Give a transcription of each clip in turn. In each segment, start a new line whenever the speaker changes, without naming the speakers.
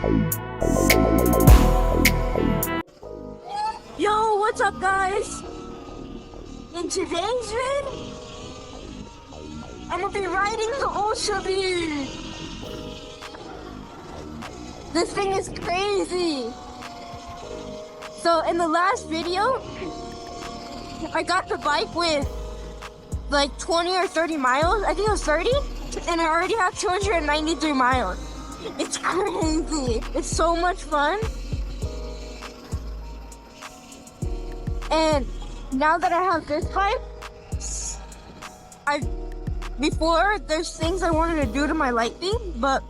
Yo, what's up guys? In today's vid, I'm gonna be riding the Ultra Beard. This thing is crazy. So in the last video, I got the bike with like 20 or 30 miles. I think it was 30, and I already have 293 miles. It's crazy. It's so much fun. And now that I have this bike, before there's things I wanted to do to my Lightning, but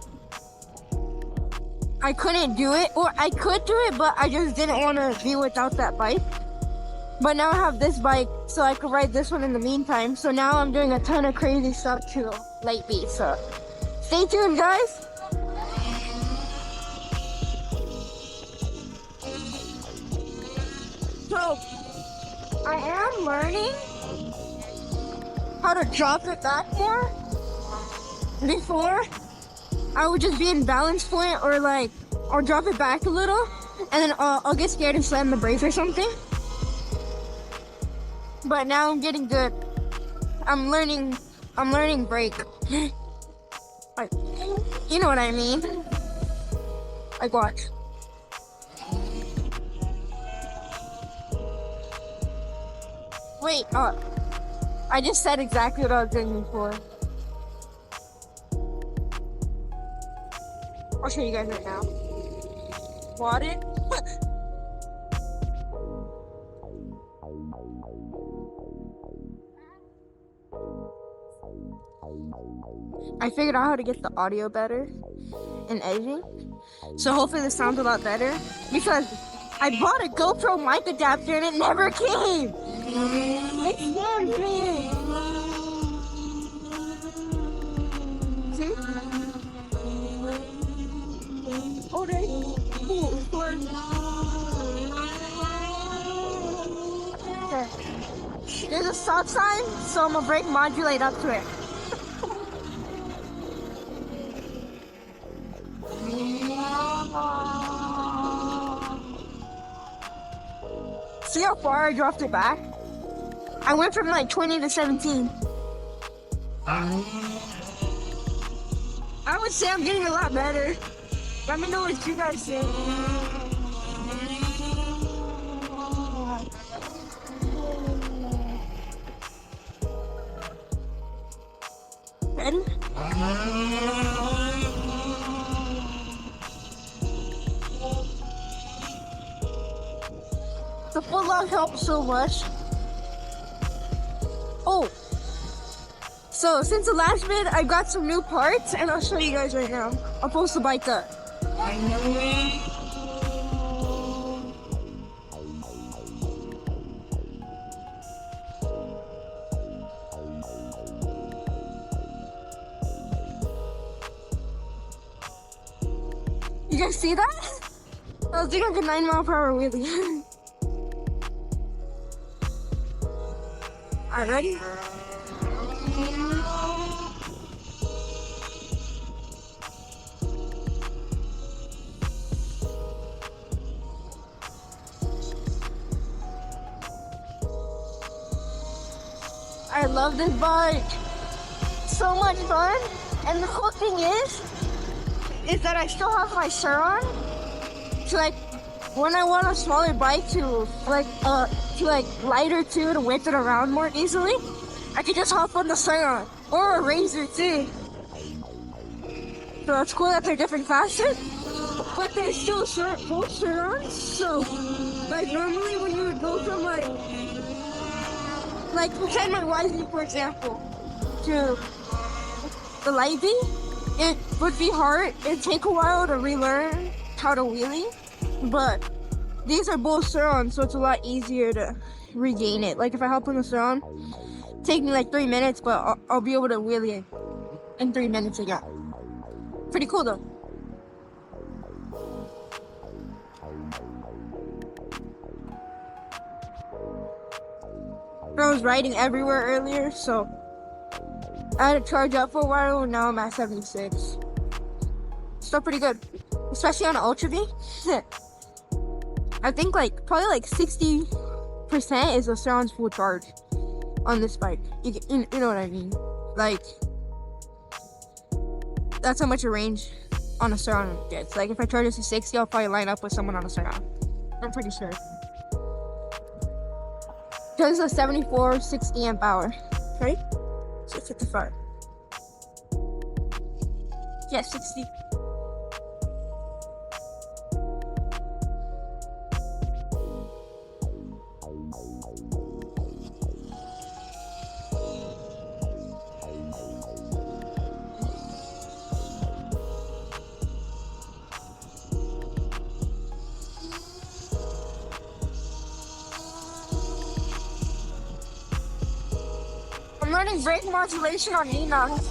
I couldn't do it, or I could do it, but I just didn't want to be without that bike. But now I have this bike, so I could ride this one in the meantime. So now I'm doing a ton of crazy stuff to Light Beat. So stay tuned, guys. So I am learning how to drop it back more. Before, I would just be in balance point, or like, I'll drop it back a little, and then I'll get scared and slam the brakes or something. But now I'm getting good. I'm learning brake. Like, you know what I mean? Like, watch. Wait, I just said exactly what I was doing before. I'll show you guys right now. Want it? I figured out how to get the audio better in editing. So hopefully this sounds a lot better. Because I bought a GoPro mic adapter and it never came. It scares me. See? Oh, okay. There's a stop sign, so I'm gonna brake modulate up to it. See how far I dropped it back? I went from like 20 to 17. I would say I'm getting a lot better. Let me know what you guys think. Ready? The foot lock helps so much. Oh, so since the last vid, I got some new parts, and I'll show you guys right now. I'll post the bike up. You guys see that? I was doing like a 9-mile-per-hour wheelie. Alright, ready? I love this bike. So much fun. And the cool thing is that I still have my shirt on. So like, when I want a smaller bike to lighter too, to whip it around more easily, I can just hop on the Tireon or a Razor too. So it's cool that they're different classes, but they're still both Tirons. So like normally when you would go from like pretend my wheelie, for example, to the Light Beat, it would be hard. It'd take a while to relearn how to wheelie, but these are both Tireons, so it's a lot easier to regain it. Like if I hop on the Tireon, take me like 3 minutes, but I'll be able to wheelie in 3 minutes again. Pretty cool though. I was riding everywhere earlier, so I had to charge up for a while, and now I'm at 76. Still pretty good. especially on an Ultra V. I think like probably like 60% is a surround's full charge on this bike. You know what I mean? Like, that's how much a range on a surround gets. Like if I charge this to 60, I'll probably line up with someone on a surround. I'm pretty sure. Because it's a 74, 60 amp hour, right? So 55. Yeah, 60. I'm learning brake modulation on Enoch.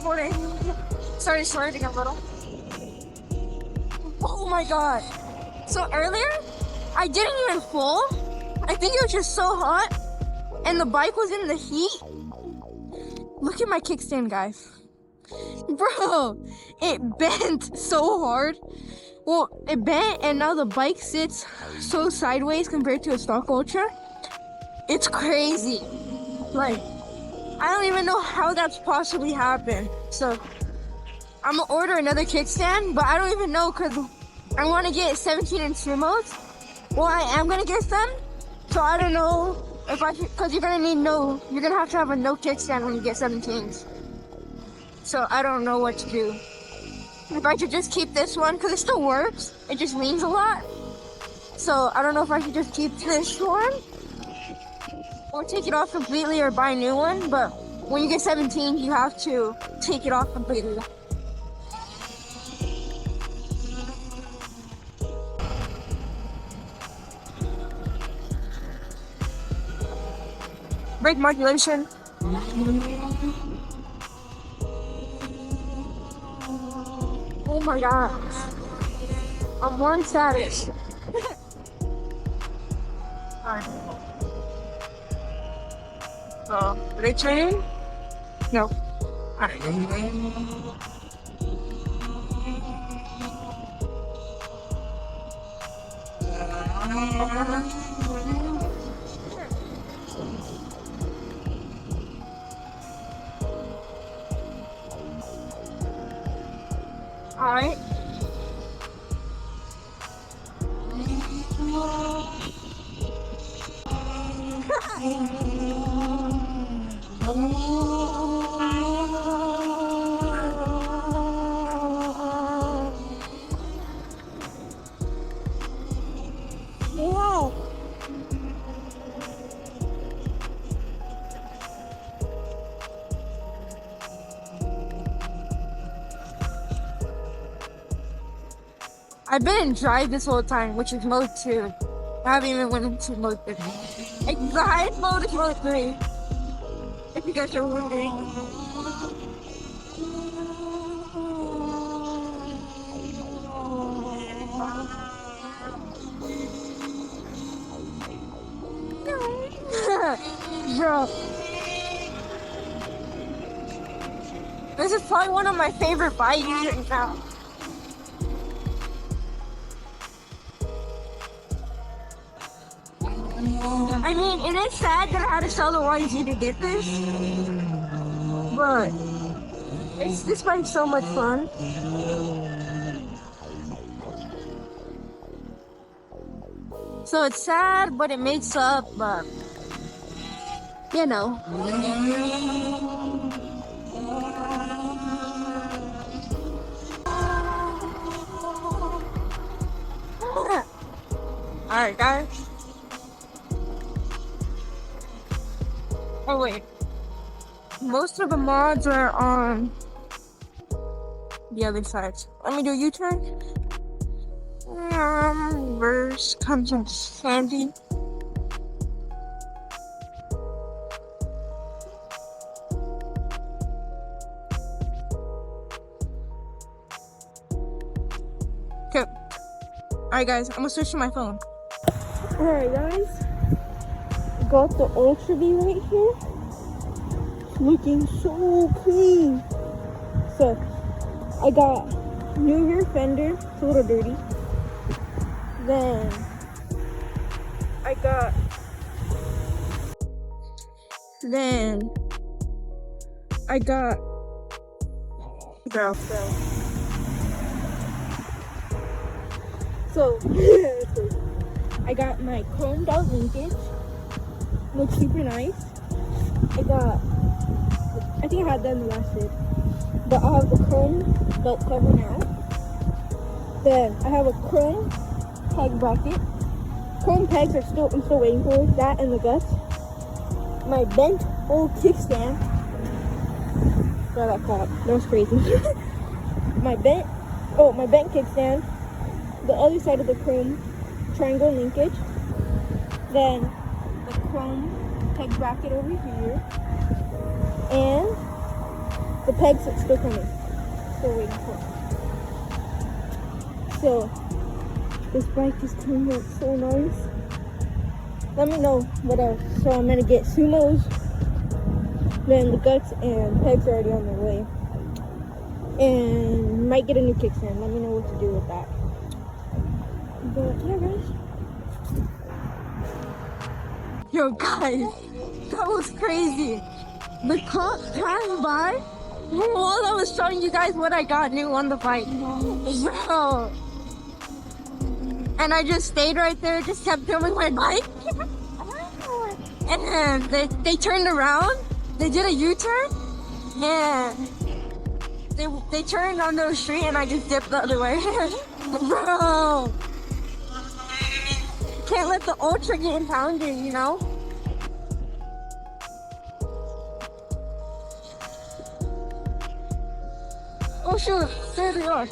Morning. Started sliding a little. Oh my god. So earlier, I didn't even fall. I think it was just so hot. And the bike was in the heat. Look at my kickstand, guys. Bro, it bent so hard. Well, it bent and now the bike sits so sideways compared to a stock Ultra. It's crazy. Like, I don't even know how that's possibly happened. So, I'm gonna order another kickstand, but I don't even know because I want to get 17-inch remotes. Well, I am gonna get them, so I don't know if I, because you're gonna have to have a no kickstand when you get 17s. So I don't know what to do. If I should just keep this one, because it still works, it just leans a lot. So I don't know if I should just keep this one, or take it off completely or buy a new one, but when you get 17, you have to take it off completely. Brake modulation. Oh my gosh. I'm one status. Alright. Did I turn in? No. Alright. Alright. Wow. I've been in drive this whole time, which is mode 2. I haven't even went into mode 3. The highest mode is mode 3. If you guys are wondering. Bro. This is probably one of my favorite bikes right now. I mean, it is sad that I had to sell the YZ to get this, but this bike's so much fun. So it's sad, but it makes up, but you know. Alright, guys. Oh wait, most of the mods are on the other side. Let me do a U-turn. Reverse comes in handy. Okay. Alright guys, I'm gonna switch to my phone. Alright guys, got the Ultra V right here. It's looking so clean. So, I got new rear fender, it's a little dirty. Then, I got girl. So, I got my chromed out linkage. Looks super nice. I think I had that in the last vid. But I have the chrome belt cover now. Then I have a chrome peg bracket. Chrome pegs I'm still waiting for that and the guts. My bent old kickstand. Saw that clap. That was crazy. my bent kickstand. The other side of the chrome triangle linkage. Then the chrome peg bracket over here. And the pegs are still coming. Still waiting for it. So this bike is turning out so nice. Let me know what else. So I'm gonna get sumos. Then the guts and pegs are already on their way. And might get a new kickstand. Let me know what to do with that. But yeah guys. Yo guys, that was crazy. The cop passed by while I was showing you guys what I got new on the bike. Bro. And I just stayed right there, just kept filming my bike. And then they turned around, they did a U-turn, and they turned on the street and I just dipped the other way. Bro. Can't let the Ultra get impounded, you know? Oh shoot, there they are.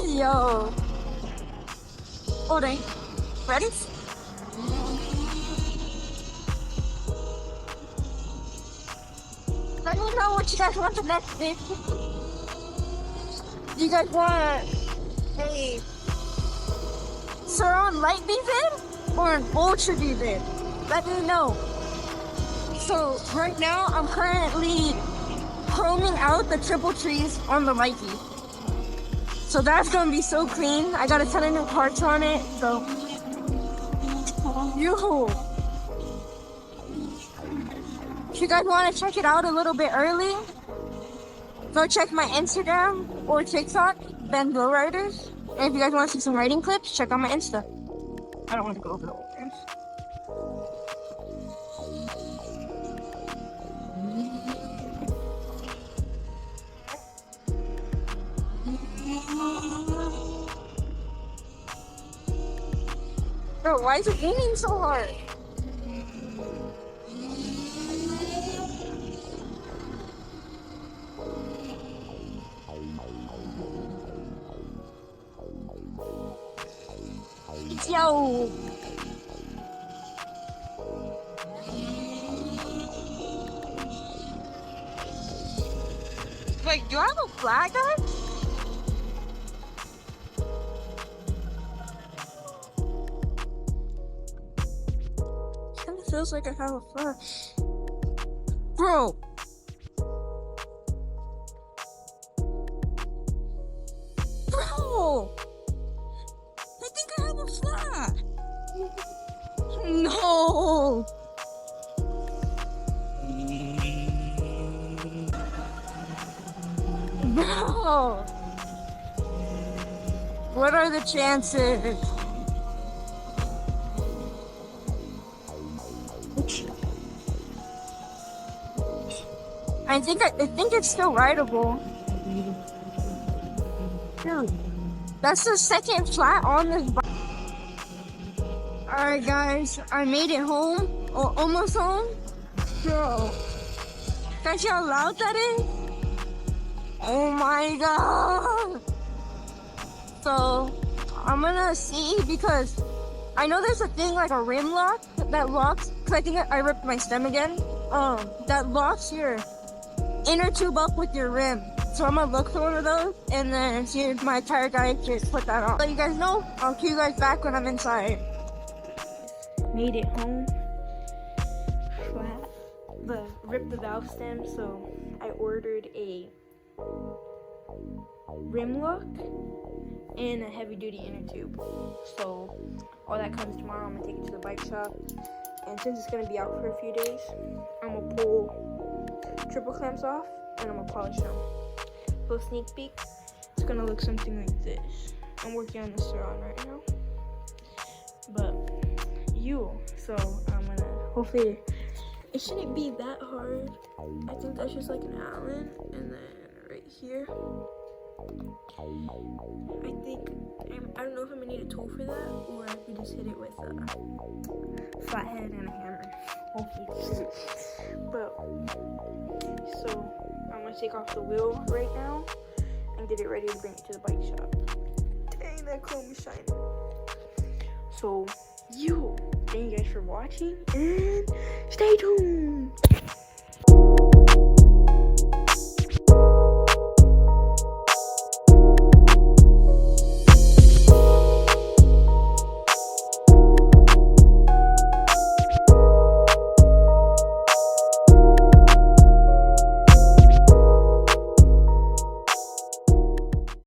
Yo. Oh dang. Ready? Let me know what you guys want the next video. Do you guys want a surround light V vid or an Ultra V vid? Let me know. So right now I'm currently chroming out the triple trees on the light V. So that's gonna be so clean. I got a ton of new parts on it, so yo. If you guys want to check it out a little bit early, go check my Instagram or TikTok, Ben Lowriders. And if you guys want to see some riding clips, check out my Insta. I don't want to go over the whole thing. Bro, why is it raining so hard? Yo! Wait, do I have a flag, guys? Kinda feels like I have a flag. Bro! Bro! I think I have a flag! No! Bro! What are the chances? I think it's still rideable. Dude, that's the second flat on this bike. Alright guys, I made it home, or almost home. Bro, guys, see how loud that is? Oh my god. So I'm gonna see, because I know there's a thing like a rim lock that locks, because I think I ripped my stem again. That locks your inner tube up with your rim. So I'm gonna look for one of those and then see if my tire guy just put that on. Let you guys know. I'll cue you guys back when I'm inside. Made it home. Ripped the valve stem, so I ordered a rim lock and a heavy duty inner tube. So all that comes tomorrow. I'm gonna take it to the bike shop, and since it's gonna be out for a few days, I'm gonna pull triple clamps off and I'm gonna polish them. Little sneak peek, it's gonna look something like this. I'm working on the Tireon right now, so I'm gonna, hopefully it shouldn't be that hard. I think that's just like an Allen, and then right here, I don't know if I'm gonna need a tool for that, or I could just hit it with a flathead and a hammer, hopefully. But, so, I'm gonna take off the wheel right now, and get it ready to bring it to the bike shop. Dang, that chrome is shining. So, thank you guys for watching, and stay tuned!